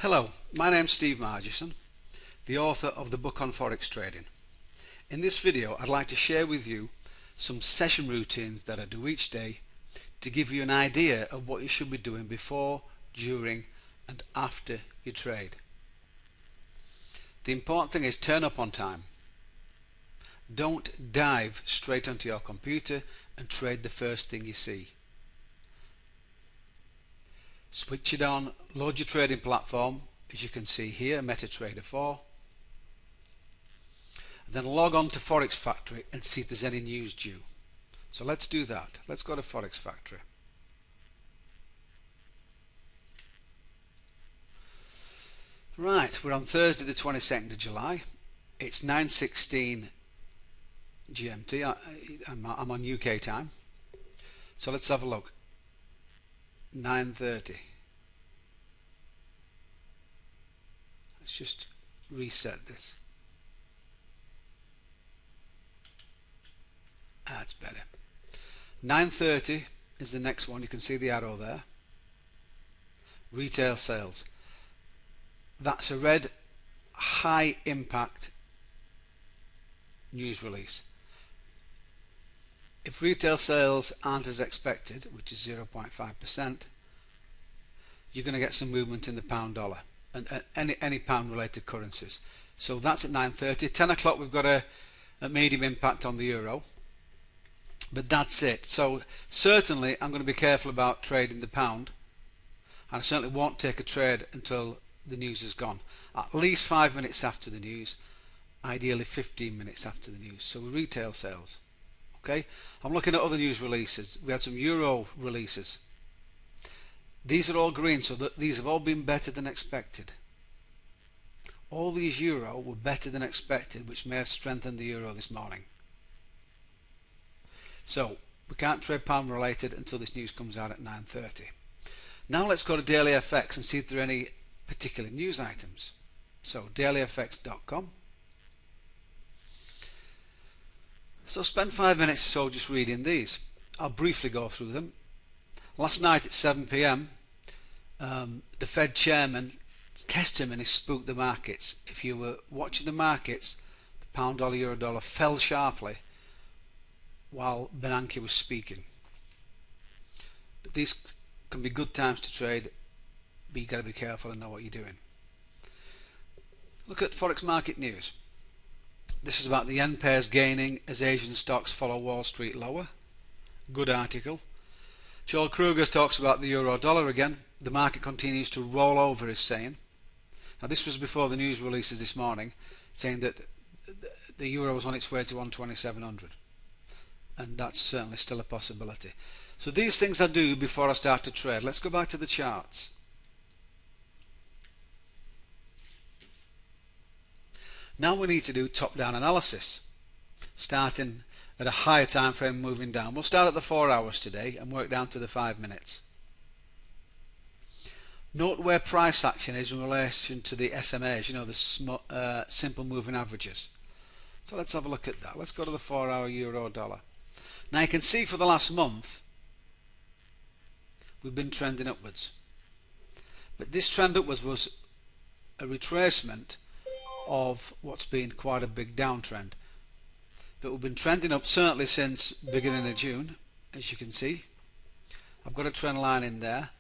Hello, my name's Steve Margison, the author of the book on Forex Trading. In this video I'd like to share with you some session routines that I do each day to give you an idea of what you should be doing before, during and after you trade. The important thing is turn up on time. Don't dive straight onto your computer and trade the first thing you see. Switch it on, load your trading platform, as you can see here, MetaTrader 4. Then log on to Forex Factory and see if there's any news due. So let's do that. Let's go to Forex Factory. Right, we're on Thursday the 22nd of July. It's 9:16 GMT. I'm on UK time. So let's have a look. 9:30. Let's just reset this. That's better. 9:30 is the next one. You can see the arrow there. Retail sales. That's a red high impact news release. If retail sales aren't as expected, which is 0.5%, you're going to get some movement in the pound dollar and any pound related currencies. So that's at 9:30. 10 o'clock we've got a medium impact on the euro, but that's it. So certainly I'm going to be careful about trading the pound, and I certainly won't take a trade until the news is gone. At least 5 minutes after the news, ideally 15 minutes after the news. So retail sales. Okay, I'm looking at other news releases. We had some euro releases. These are all green, so these have all been better than expected. All these euro were better than expected, which may have strengthened the euro this morning. So we can't trade pound related until this news comes out at 9:30. Now let's go to Daily FX and see if there are any particular news items. So dailyfx.com. So spend 5 minutes or so just reading these. I'll briefly go through them. Last night at 7 p.m. The Fed chairman testimony spooked the markets. If you were watching the markets, the pound dollar, euro dollar fell sharply while Bernanke was speaking. But these can be good times to trade, but you've got to be careful and know what you're doing. Look at Forex market news. This is about the yen pairs gaining as Asian stocks follow Wall Street lower. Good article. Joel Kruger talks about the euro dollar again. The market continues to roll over, is saying. Now this was before the news releases this morning, saying that the euro was on its way to 12700, and that's certainly still a possibility. So these things I do before I start to trade. Let's go back to the charts. Now we need to do top-down analysis, starting at a higher time frame, moving down. We'll start at the 4 hours today and work down to the 5 minutes. Note where price action is in relation to the SMAs, you know, the simple moving averages. So let's have a look at that. Let's go to the 4 hour euro dollar. Now you can see for the last month we've been trending upwards, but this trend upwards was a retracement of what's been quite a big downtrend. But we've been trending up certainly since beginning of June, as you can see. I've got a trend line in there.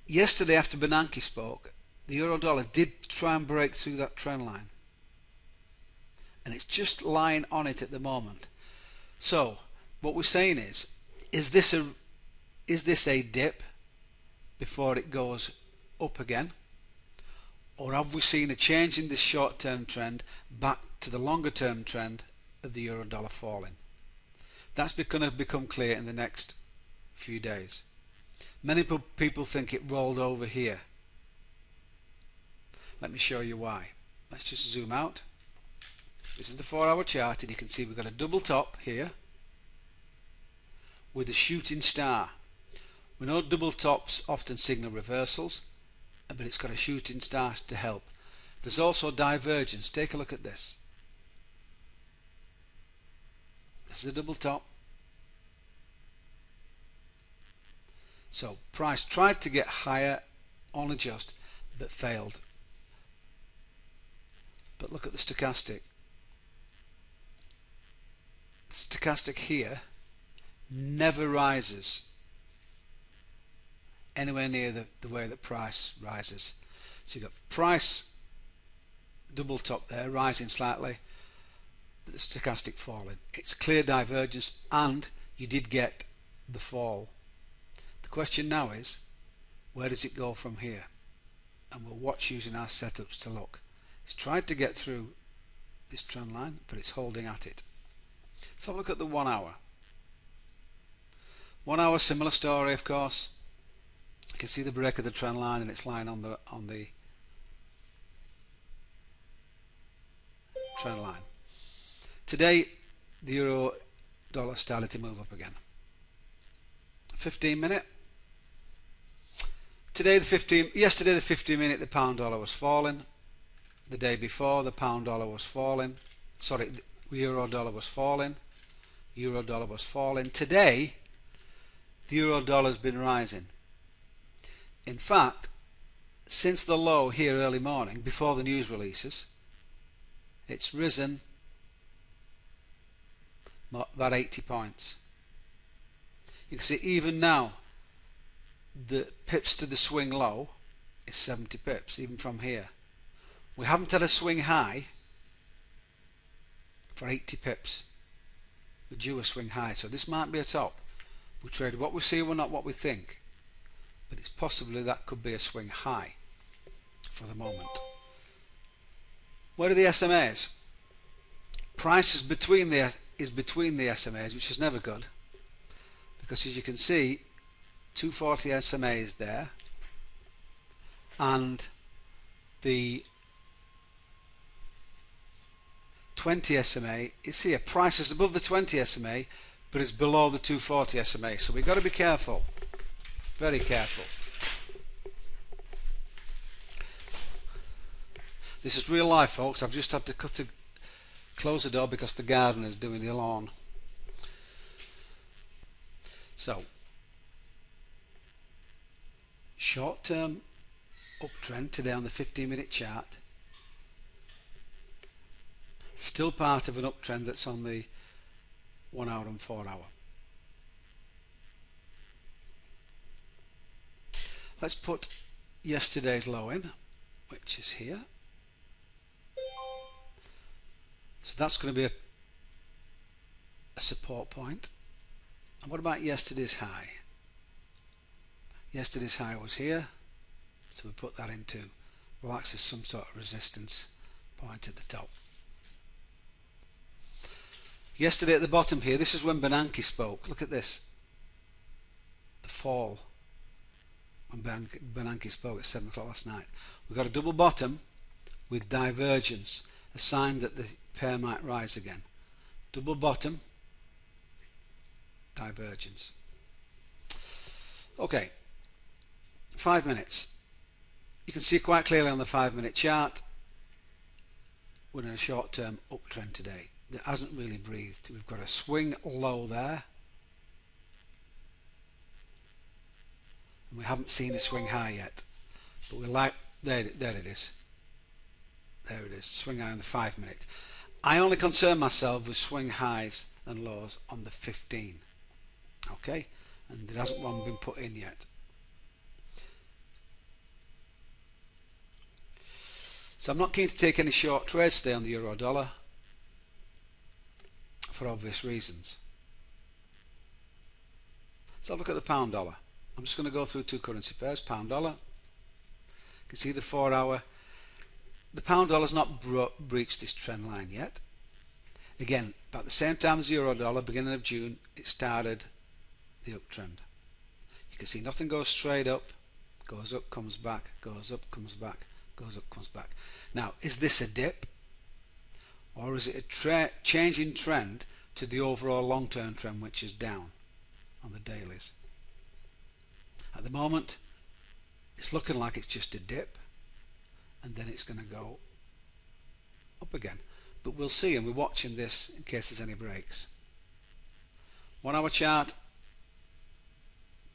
Yesterday after Bernanke spoke, the euro dollar did try and break through that trend line, and it's just lying on it at the moment. So what we're saying is this a dip before it goes up again? Or have we seen a change in this short-term trend back to the longer-term trend of the euro dollar falling? That's going to become clear in the next few days. Many people think it rolled over here. Let me show you why. Let's just zoom out. This is the 4 hour chart, and you can see we've got a double top here with a shooting star. We know double tops often signal reversals, but it's got a shooting star to help. There's also divergence. Take a look at this. This is a double top. So price tried to get higher, only just. that failed. But look at the stochastic. The stochastic here never rises anywhere near the way that price rises. So you've got price double top there, rising slightly, but the stochastic falling. It's clear divergence, and you did get the fall. The question now is, where does it go from here? And we'll watch using our setups to look. It's tried to get through this trend line, but it's holding at it. Let's have a look at the 1 hour. 1 hour, similar story, of course. You can see the break of the trend line and it's lying on the trend line. Today the euro dollar started to move up again. 15 minute. Yesterday the 15 minute the pound dollar was falling. The day before the pound dollar was falling. Sorry, the euro dollar was falling. Euro dollar was falling. Today the euro dollar has been rising. In fact, since the low here early morning, before the news releases, it's risen about 80 points. You can see even now the pips to the swing low is 70 pips, even from here. We haven't had a swing high for 80 pips. We're due a swing high, so this might be a top. We trade what we see, we're not what we think. But it's possibly that could be a swing high for the moment. Where are the SMAs? Price is between the SMAs, which is never good, because as you can see, 240 SMAs there, and the 20 SMA is here. Price is above the 20 SMA, but is below the 240 SMA. So we've got to be careful, very careful. This is real life, folks. I've just had to close the door because the gardener's doing the lawn. So, short-term uptrend today on the 15-minute chart. Still part of an uptrend that's on the 1 hour and 4 hour. Let's put yesterday's low in, which is here. So that's going to be a support point. And what about yesterday's high? Yesterday's high was here, so we put that into, well, acts as some sort of resistance point at the top. Yesterday at the bottom here, this is when Bernanke spoke. Look at this. The fall when Bernanke spoke at 7 o'clock last night. We've got a double bottom with divergence, a sign that the pair might rise again. Double bottom, divergence. Okay, 5 minutes. You can see quite clearly on the 5-minute chart we're in a short-term uptrend today that hasn't really breathed. We've got a swing low there, and we haven't seen a swing high yet, but we like, there it is, there it is, swing high on the 5-minute. I only concern myself with swing highs and lows on the 15, okay, and there hasn't one been put in yet. So I'm not keen to take any short trades today on the euro dollar for obvious reasons. Let's have a look at the pound dollar. I'm just going to go through two currency pairs. Pound dollar. You can see the 4 hour. The pound dollar has not breached this trend line yet. Again, about the same time as the euro dollar, beginning of June, it started the uptrend. You can see nothing goes straight up, goes up, comes back, goes up, comes back, goes up, comes back. Now, is this a dip, or is it a change in trend to the overall long-term trend, which is down on the dailies? At the moment, it's looking like it's just a dip, and then it's going to go up again. But we'll see, and we're watching this in case there's any breaks. 1 hour chart,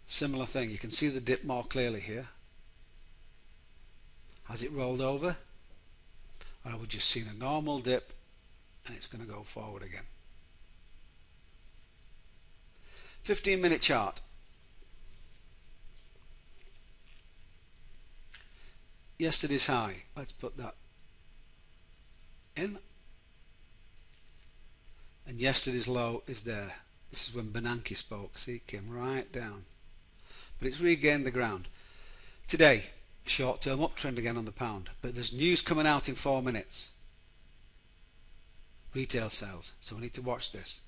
similar thing. You can see the dip more clearly here. Has it rolled over? Or have we just seen a normal dip and it's going to go forward again? 15-minute chart. Yesterday's high, let's put that in. And yesterday's low is there. This is when Bernanke spoke. See, it came right down. But it's regained the ground. Today, short-term uptrend again on the pound. But there's news coming out in 4 minutes. Retail sales. So we need to watch this.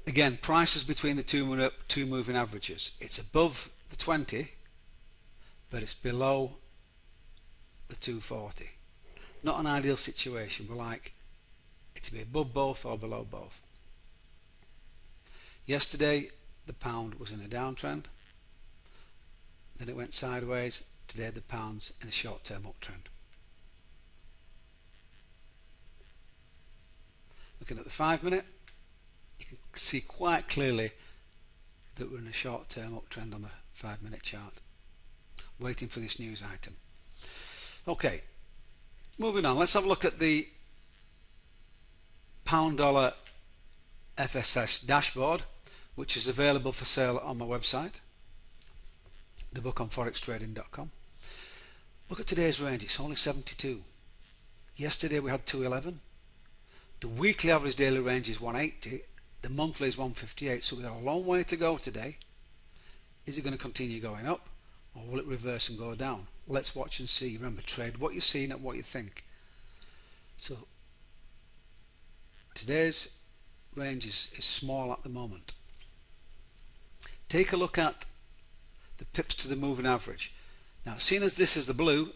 Again, prices between the two moving averages. It's above the 20, but it's below the 240. Not an ideal situation. We like it to be above both or below both. Yesterday, the pound was in a downtrend. Then it went sideways. Today, the pound's in a short-term uptrend. Looking at the 5-minute, you can see quite clearly that we're in a short-term uptrend on the 5-minute chart. Waiting for this news item. Okay, moving on. Let's have a look at the pound-dollar FSS dashboard, which is available for sale on my website, the book on forextrading.com. Look at today's range. It's only 72. Yesterday we had 211. The weekly average daily range is 180. The monthly is 158. So we've got a long way to go today. Is it going to continue going up, or will it reverse and go down? Let's watch and see. Remember, trade what you see, not what you think. So today's range is small at the moment. Take a look at the pips to the moving average. Now, seeing as this is the blue,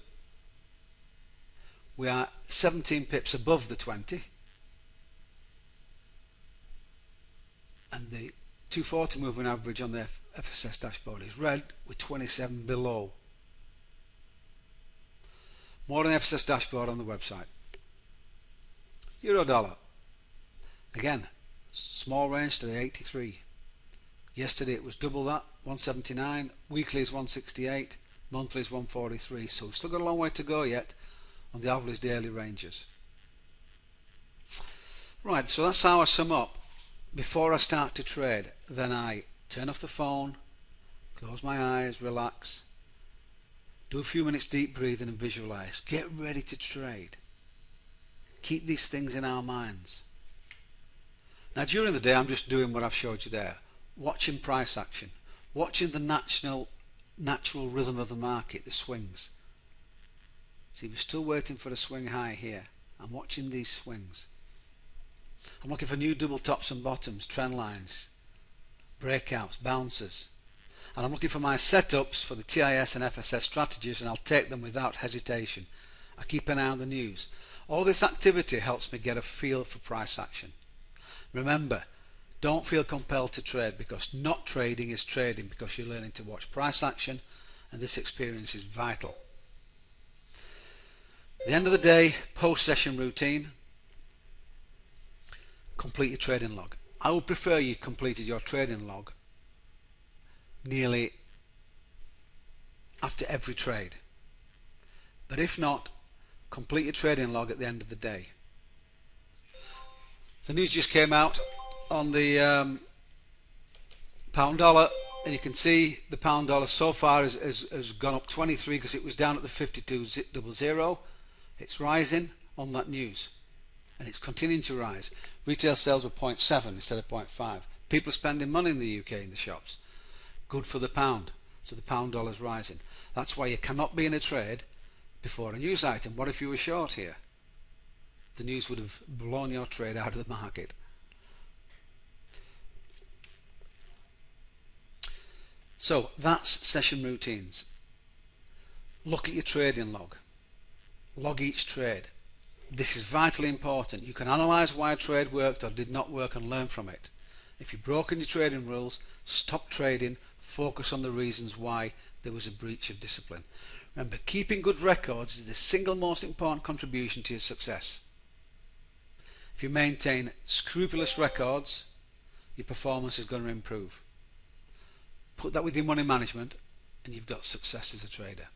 we are 17 pips above the 20, and the 240 moving average on the FSS dashboard is red with 27 below. More on the FSS dashboard on the website. Euro dollar. Again, small range today, 83. Yesterday it was double that, 179. Weekly is 168. Monthly is 143. So we've still got a long way to go yet on the average daily ranges. Right, so that's how I sum up. Before I start to trade, then I turn off the phone, close my eyes, relax, do a few minutes deep breathing and visualize. Get ready to trade. Keep these things in our minds. Now during the day I'm just doing what I've showed you there. Watching price action. Watching the natural rhythm of the market, the swings. See, we're still waiting for a swing high here. I'm watching these swings. I'm looking for new double tops and bottoms, trend lines, breakouts, bounces. And I'm looking for my setups for the TIS and FSS strategies, and I'll take them without hesitation. I keep an eye on the news. All this activity helps me get a feel for price action. Remember, don't feel compelled to trade, because not trading is trading, because you're learning to watch price action, and this experience is vital. At the end of the day, post-session routine, complete your trading log. I would prefer you completed your trading log nearly after every trade. But if not, complete your trading log at the end of the day. The news just came out on the pound dollar, and you can see the pound dollar so far has gone up 23 because it was down at the 52.00. It's rising on that news, and it's continuing to rise. Retail sales were 0.7 instead of 0.5. People are spending money in the UK in the shops. Good for the pound, so the pound dollar is rising. That's why you cannot be in a trade before a news item. What if you were short here? The news would have blown your trade out of the market. So that's session routines. Look at your trading log. Log each trade. This is vitally important. You can analyse why a trade worked or did not work and learn from it. If you've broken your trading rules, stop trading, focus on the reasons why there was a breach of discipline. Remember, keeping good records is the single most important contribution to your success. If you maintain scrupulous records, your performance is going to improve. Put that with your money management, and you've got success as a trader.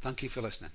Thank you for listening.